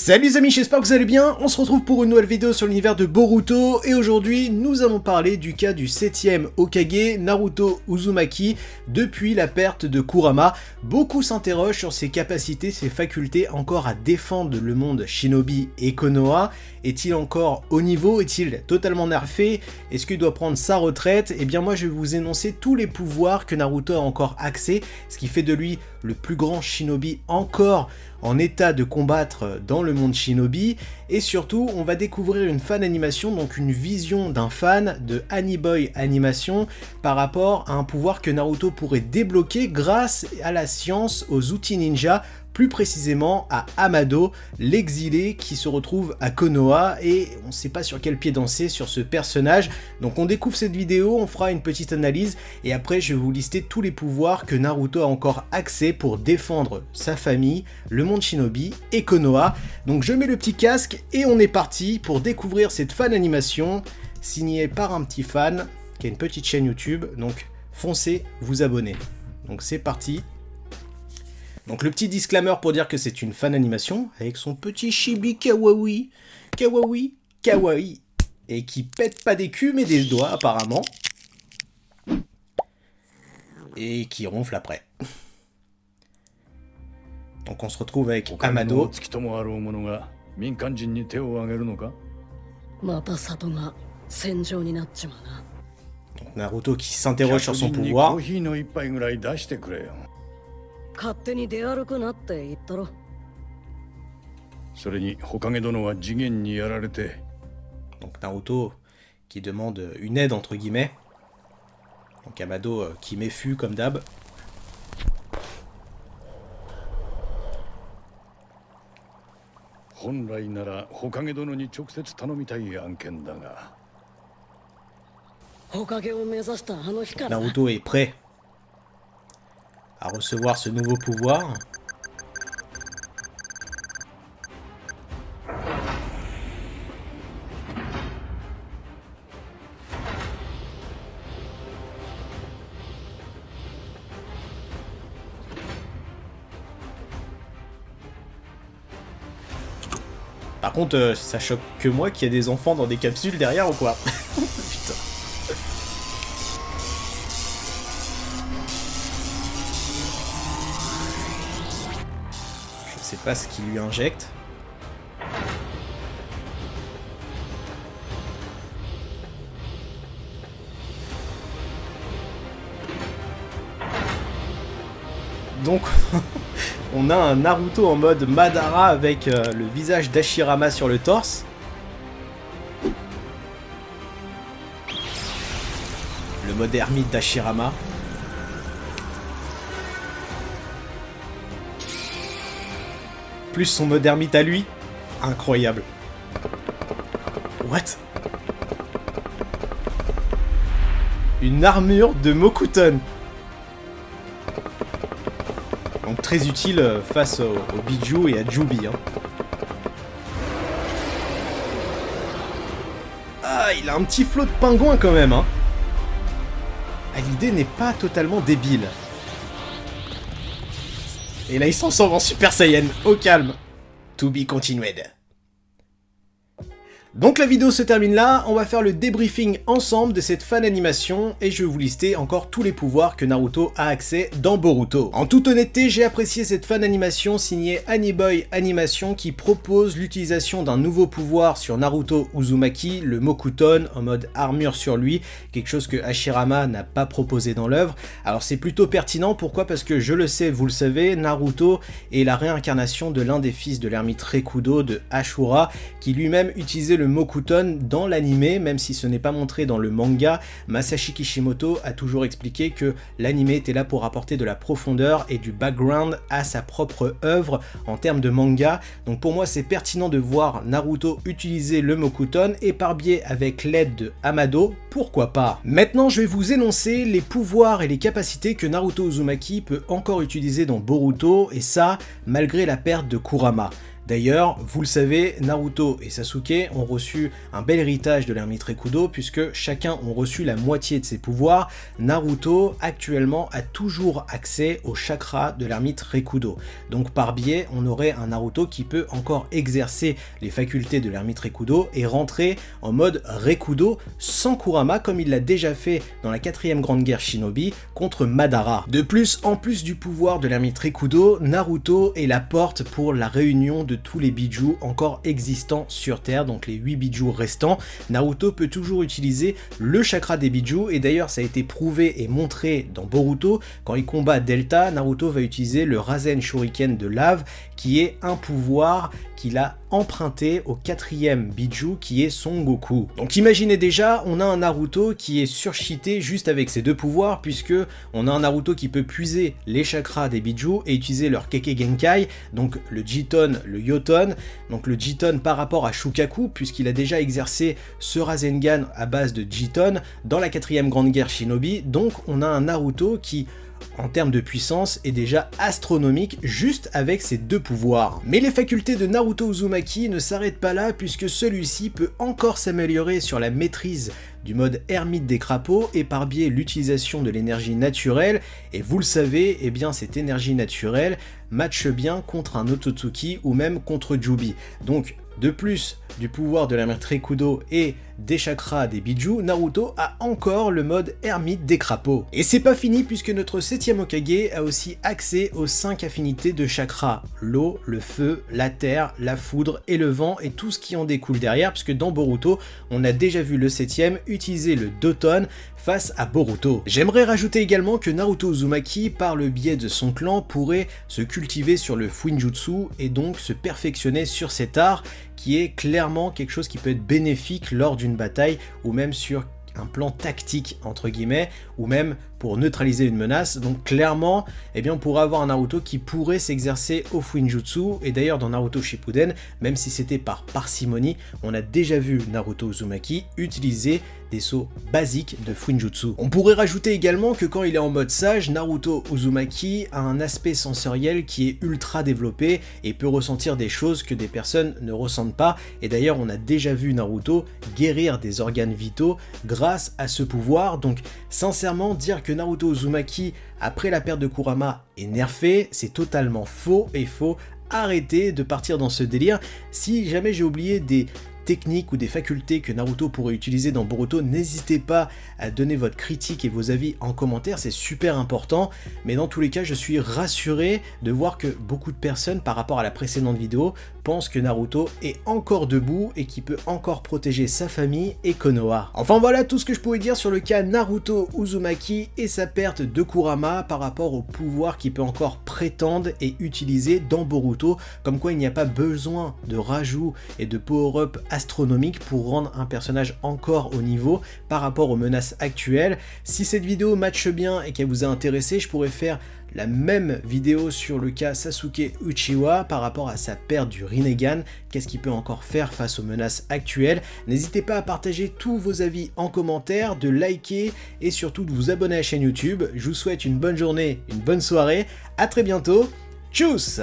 Salut les amis, j'espère que vous allez bien. On se retrouve pour une nouvelle vidéo sur l'univers de Boruto et aujourd'hui nous allons parler du cas du 7ème Hokage Naruto Uzumaki depuis la perte de Kurama. Beaucoup s'interrogent sur ses capacités, ses facultés encore à défendre le monde Shinobi et Konoha. Est-il encore au niveau? Est-il totalement nerfé? Est-ce qu'il doit prendre sa retraite? Eh bien moi je vais vous énoncer tous les pouvoirs que Naruto a encore accès, ce qui fait de lui le plus grand Shinobi encore en état de combattre dans le monde Shinobi, et surtout on va découvrir une fan animation, donc une vision d'un fan de Anyboy Animation par rapport à un pouvoir que Naruto pourrait débloquer grâce à la science, aux outils ninja, plus précisément à Amado, l'exilé qui se retrouve à Konoha, et on ne sait pas sur quel pied danser sur ce personnage. Donc on découvre cette vidéo, on fera une petite analyse, et après je vais vous lister tous les pouvoirs que Naruto a encore accès pour défendre sa famille, le monde Shinobi et Konoha. Donc je mets le petit casque et on est parti pour découvrir cette fan animation signée par un petit fan qui a une petite chaîne YouTube, donc foncez vous abonner. Donc c'est parti. Donc le petit disclaimer pour dire que c'est une fan animation avec son petit chibi kawaii, et qui pète pas des culs mais des doigts apparemment, et qui ronfle après. Donc on se retrouve avec Amado. Donc Naruto qui s'interroge sur son pouvoir. Donc Naruto qui demande une aide entre guillemets. Donc Amado qui méfue comme d'hab. Naruto est prêt à recevoir ce nouveau pouvoir. Par contre, ça choque que moi qu'il y a des enfants dans des capsules derrière ou quoi? Putain. Je sais pas ce qu'il lui injecte. Donc, on a un Naruto en mode Madara avec le visage d'Hashirama sur le torse. Le mode ermite d'Hashirama. Plus son mode ermite à lui. Incroyable. What? Une armure de Mokuton. Donc très utile face au Biju et à Jubi. Hein. Ah, il a un petit flot de pingouin quand même. Hein. Ah, l'idée n'est pas totalement débile. Et là, il s'en sort en Super Saiyan. Au calme. To be continued. Donc la vidéo se termine là, on va faire le débriefing ensemble de cette fan animation et je vais vous lister encore tous les pouvoirs que Naruto a accès dans Boruto. En toute honnêteté, j'ai apprécié cette fan animation signée Anyboy Animation qui propose l'utilisation d'un nouveau pouvoir sur Naruto Uzumaki, le Mokuton en mode armure sur lui, quelque chose que Hashirama n'a pas proposé dans l'œuvre. Alors c'est plutôt pertinent, pourquoi? Parce que je le sais, vous le savez, Naruto est la réincarnation de l'un des fils de l'ermite Rekudo de Ashura, qui lui-même utilisait le Mokuton dans l'anime, même si ce n'est pas montré dans le manga. Masashi Kishimoto a toujours expliqué que l'anime était là pour apporter de la profondeur et du background à sa propre œuvre en termes de manga. Donc pour moi c'est pertinent de voir Naruto utiliser le Mokuton et par biais avec l'aide de Amado, pourquoi pas. Maintenant je vais vous énoncer les pouvoirs et les capacités que Naruto Uzumaki peut encore utiliser dans Boruto, et ça malgré la perte de Kurama. D'ailleurs, vous le savez, Naruto et Sasuke ont reçu un bel héritage de l'ermite Rekudo puisque chacun ont reçu la moitié de ses pouvoirs. Naruto, actuellement, a toujours accès au chakra de l'ermite Rekudo. Donc par biais, on aurait un Naruto qui peut encore exercer les facultés de l'ermite Rekudo et rentrer en mode Rekudo sans Kurama comme il l'a déjà fait dans la 4ème grande guerre Shinobi contre Madara. De plus, en plus du pouvoir de l'ermite Rekudo, Naruto est la porte pour la réunion de tous les bijou encore existants sur Terre, donc les 8 bijou restants. Naruto peut toujours utiliser le chakra des bijou et d'ailleurs ça a été prouvé et montré dans Boruto. Quand il combat Delta, Naruto va utiliser le Rasen Shuriken de lave qui est un pouvoir qu'il a emprunté au 4ème bijou qui est Son Goku. Donc imaginez déjà, on a un Naruto qui est surcheaté juste avec ses deux pouvoirs puisque on a un Naruto qui peut puiser les chakras des bijou et utiliser leur Kekkei Genkai, donc le Jiton, le Yoton, donc le Jiton par rapport à Shukaku puisqu'il a déjà exercé ce Rasengan à base de Jiton dans la 4ème grande guerre Shinobi, donc on a un Naruto qui en termes de puissance est déjà astronomique juste avec ses deux pouvoirs. Mais les facultés de Naruto Uzumaki ne s'arrêtent pas là puisque celui-ci peut encore s'améliorer sur la maîtrise du mode ermite des crapauds et par biais l'utilisation de l'énergie naturelle, et vous le savez, eh bien cette énergie naturelle matche bien contre un Otsutsuki ou même contre Jubi. Donc de plus du pouvoir de l'ermite Rekudo et des chakras des bijou, Naruto a encore le mode ermite des crapauds. Et c'est pas fini puisque notre 7ème Hokage a aussi accès aux 5 affinités de chakras, l'eau, le feu, la terre, la foudre et le vent et tout ce qui en découle derrière, puisque dans Boruto, on a déjà vu le 7ème utiliser le Doton face à Boruto. J'aimerais rajouter également que Naruto Uzumaki, par le biais de son clan, pourrait se cultiver sur le Fuinjutsu et donc se perfectionner sur cet art qui est clairement quelque chose qui peut être bénéfique lors d'une bataille ou même sur un plan tactique entre guillemets ou même pour neutraliser une menace. Donc clairement, eh bien on pourrait avoir un Naruto qui pourrait s'exercer au Fuinjutsu, et d'ailleurs dans Naruto Shippuden, même si c'était par parcimonie, on a déjà vu Naruto Uzumaki utiliser des sauts basiques de Fuinjutsu. On pourrait rajouter également que quand il est en mode sage, Naruto Uzumaki a un aspect sensoriel qui est ultra développé et peut ressentir des choses que des personnes ne ressentent pas, et d'ailleurs on a déjà vu Naruto guérir des organes vitaux grâce à ce pouvoir. Donc sincèrement, dire que Naruto Uzumaki après la perte de Kurama est nerfé, c'est totalement faux et faut arrêter de partir dans ce délire. Si jamais j'ai oublié des techniques ou des facultés que Naruto pourrait utiliser dans Boruto, n'hésitez pas à donner votre critique et vos avis en commentaire, c'est super important. Mais dans tous les cas, je suis rassuré de voir que beaucoup de personnes, par rapport à la précédente vidéo, pensent que Naruto est encore debout et qu'il peut encore protéger sa famille et Konoha. Enfin voilà tout ce que je pouvais dire sur le cas Naruto Uzumaki et sa perte de Kurama par rapport au pouvoir qu'il peut encore prétendre et utiliser dans Boruto, comme quoi il n'y a pas besoin de rajout et de power-up astronomique pour rendre un personnage encore au niveau par rapport aux menaces actuelles. Si cette vidéo matche bien et qu'elle vous a intéressé, je pourrais faire la même vidéo sur le cas Sasuke Uchiwa par rapport à sa perte du Rinnegan, qu'est-ce qu'il peut encore faire face aux menaces actuelles. N'hésitez pas à partager tous vos avis en commentaire, de liker et surtout de vous abonner à la chaîne YouTube. Je vous souhaite une bonne journée, une bonne soirée, à très bientôt, tchuss!